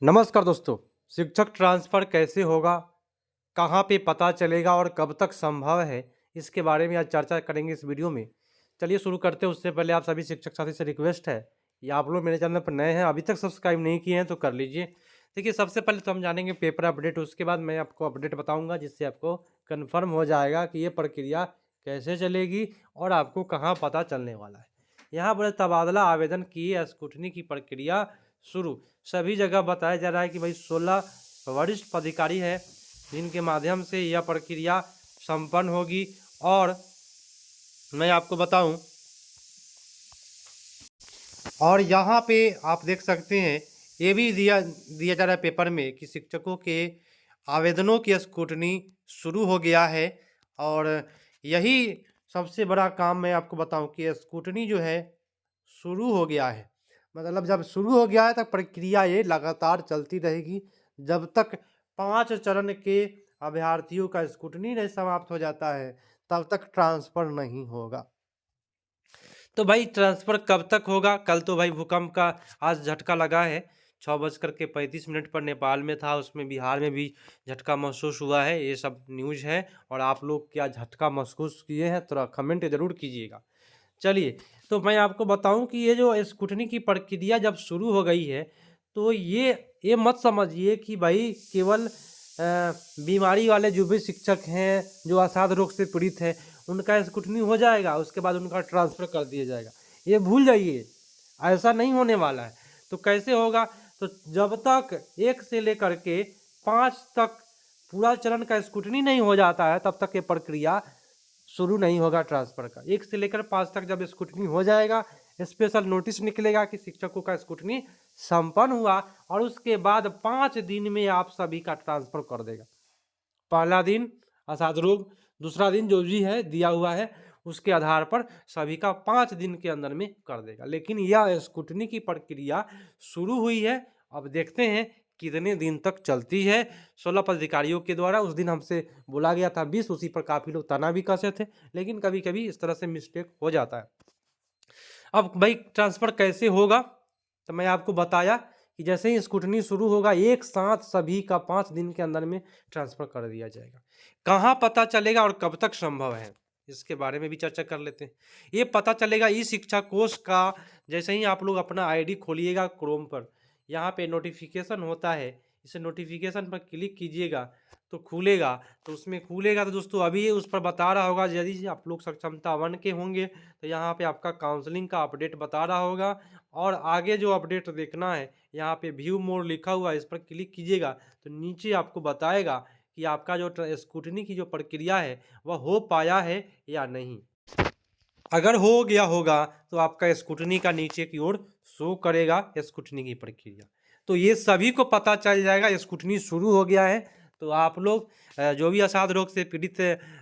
नमस्कार दोस्तों। शिक्षक ट्रांसफ़र कैसे होगा, कहाँ पे पता चलेगा और कब तक संभव है, इसके बारे में आज चर्चा करेंगे इस वीडियो में। चलिए शुरू करते हैं। उससे पहले आप सभी शिक्षक साथी से रिक्वेस्ट है, या आप लोग मेरे चैनल पर नए हैं, अभी तक सब्सक्राइब नहीं किए हैं तो कर लीजिए। देखिए, सबसे पहले तो हम जानेंगे पेपर अपडेट, उसके बाद मैं आपको अपडेट बताऊँगा जिससे आपको कन्फर्म हो जाएगा कि ये प्रक्रिया कैसे चलेगी और आपको कहाँ पता चलने वाला है। यहाँ पर तबादला आवेदन की स्क्रूटनी की प्रक्रिया शुरू। सभी जगह बताया जा रहा है कि भाई 16 वरिष्ठ अधिकारी हैं जिनके माध्यम से यह प्रक्रिया संपन्न होगी। और मैं आपको बताऊं, और यहाँ पे आप देख सकते हैं, ये भी दिया दिया जा रहा है पेपर में कि शिक्षकों के आवेदनों की स्क्रूटनी शुरू हो गया है। और यही सबसे बड़ा काम मैं आपको बताऊं कि स्क्रूटनी जो है शुरू हो गया है। मतलब जब शुरू हो गया है तब प्रक्रिया ये लगातार चलती रहेगी जब तक 5 चरण के अभ्यर्थियों का स्क्रूटनी नहीं समाप्त हो जाता है, तब तक ट्रांसफ़र नहीं होगा। तो भाई ट्रांसफ़र कब तक होगा? कल तो भाई भूकंप का आज झटका लगा है। 6:35 पर नेपाल में था, उसमें बिहार में भी झटका महसूस हुआ है। ये सब न्यूज़ है। और आप लोग क्या झटका महसूस किए हैं, थोड़ा कमेंट ज़रूर कीजिएगा। चलिए, तो मैं आपको बताऊं कि ये जो स्क्रूटनी की प्रक्रिया जब शुरू हो गई है, तो ये मत समझिए कि भाई केवल बीमारी वाले जो भी शिक्षक हैं, जो असाध रोग से पीड़ित हैं, उनका स्क्रूटनी हो जाएगा, उसके बाद उनका ट्रांसफ़र कर दिया जाएगा। ये भूल जाइए, ऐसा नहीं होने वाला है। तो कैसे होगा? तो जब तक 1 से लेकर के 5 तक पूरा चरण का स्क्रूटनी नहीं हो जाता है, तब तक ये प्रक्रिया शुरू नहीं होगा ट्रांसफ़र का। 1 से लेकर 5 तक जब स्क्रूटनी हो जाएगा, स्पेशल नोटिस निकलेगा कि शिक्षकों का स्क्रूटनी संपन्न हुआ, और उसके बाद 5 दिन में आप सभी का ट्रांसफ़र कर देगा। पहला दिन असाध रोग, दूसरा दिन जो भी है दिया हुआ है, उसके आधार पर सभी का 5 दिन के अंदर में कर देगा। लेकिन यह स्क्रूटनी की प्रक्रिया शुरू हुई है। अब देखते हैं कितने दिन तक चलती है। 16 पदाधिकारियों के द्वारा उस दिन हमसे बोला गया था 20, उसी पर काफ़ी लोग तना भी कसे थे, लेकिन कभी-कभी इस तरह से मिस्टेक हो जाता है। अब भाई ट्रांसफ़र कैसे होगा? तो मैं आपको बताया कि जैसे ही स्क्रूटनी शुरू होगा, एक साथ सभी का 5 दिन के अंदर में ट्रांसफ़र कर दिया जाएगा। कहाँ पता चलेगा और कब तक संभव है, इसके बारे में भी चर्चा कर लेते हैं। ये पता चलेगा ई शिक्षा कोश का, जैसे ही आप लोग अपना आईडी खोलिएगा क्रोम पर, यहाँ पे नोटिफ़िकेशन होता है, इसे नोटिफ़िकेशन पर क्लिक कीजिएगा तो खुलेगा। तो उसमें खुलेगा तो दोस्तों अभी ये उस पर बता रहा होगा, यदि आप लोग सक्षमता 1 के होंगे तो यहाँ पे आपका काउंसलिंग का अपडेट बता रहा होगा। और आगे जो अपडेट देखना है, यहाँ पे व्यू मोर लिखा हुआ है, इस पर क्लिक कीजिएगा तो नीचे आपको बताएगा कि आपका जो स्क्रूटनी की जो प्रक्रिया है वह हो पाया है या नहीं। अगर हो गया होगा तो आपका स्क्रूटनी का नीचे की ओर शो करेगा स्क्रूटनी की प्रक्रिया। तो ये सभी को पता चल जाएगा स्क्रूटनी शुरू हो गया है। तो आप लोग जो भी असाध रोग से पीड़ित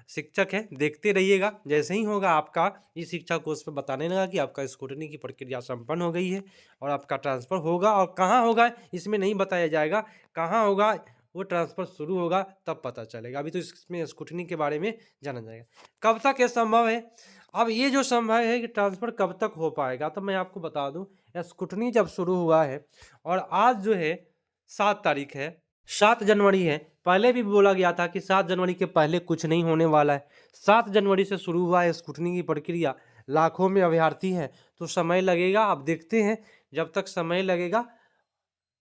शिक्षक हैं, देखते रहिएगा। जैसे ही होगा आपका ई शिक्षा कोश पे बताने लगा कि आपका स्क्रूटनी की प्रक्रिया संपन्न हो गई है और आपका ट्रांसफ़र होगा। और कहाँ होगा इसमें नहीं बताया जाएगा, कहाँ होगा वो ट्रांसफ़र शुरू होगा तब पता चलेगा। अभी तो इसमें स्क्रूटनी के बारे में जाना जाएगा। कब तक ये संभव है? अब ये जो संभव है कि ट्रांसफ़र कब तक हो पाएगा, तो मैं आपको बता दूं, स्क्रूटनी जब शुरू हुआ है और आज जो है 7 तारीख है, 7 जनवरी है। पहले भी बोला गया था कि 7 जनवरी के पहले कुछ नहीं होने वाला है। 7 जनवरी से शुरू हुआ है स्क्रूटनी की प्रक्रिया। लाखों में अभ्यर्थी हैं तो समय लगेगा। अब देखते हैं, जब तक समय लगेगा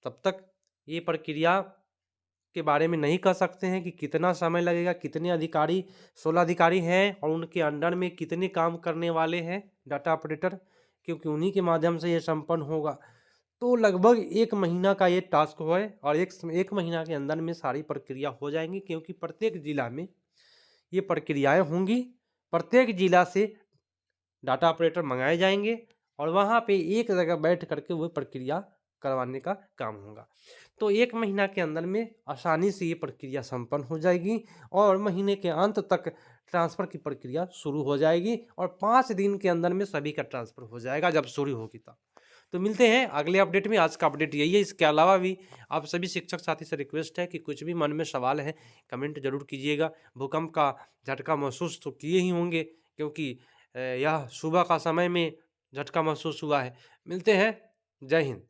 तब तक ये प्रक्रिया के बारे में नहीं कह सकते हैं कि कितना समय लगेगा, कितने अधिकारी, 16 अधिकारी हैं और उनके अंडर में कितने काम करने वाले हैं डाटा ऑपरेटर, क्योंकि उन्हीं के माध्यम से ये संपन्न होगा। तो लगभग 1 महीना का ये टास्क है और एक महीना के अंदर में सारी प्रक्रिया हो जाएंगी, क्योंकि प्रत्येक जिला में ये प्रक्रियाएं होंगी। प्रत्येक जिला से डाटा ऑपरेटर मंगाए जाएंगे और वहाँ पे एक जगह बैठ करके वो प्रक्रिया करवाने का काम होगा। तो 1 महीना के अंदर में आसानी से ये प्रक्रिया संपन्न हो जाएगी और महीने के अंत तक ट्रांसफ़र की प्रक्रिया शुरू हो जाएगी और 5 दिन के अंदर में सभी का ट्रांसफ़र हो जाएगा जब शुरू होगी तब। तो मिलते हैं अगले अपडेट में। आज का अपडेट यही है। इसके अलावा भी आप सभी शिक्षक साथी से रिक्वेस्ट है कि कुछ भी मन में सवाल है कमेंट ज़रूर कीजिएगा। भूकंप का झटका महसूस तो किए ही होंगे, क्योंकि यह सुबह का समय में झटका महसूस हुआ है। मिलते हैं। जय हिंद।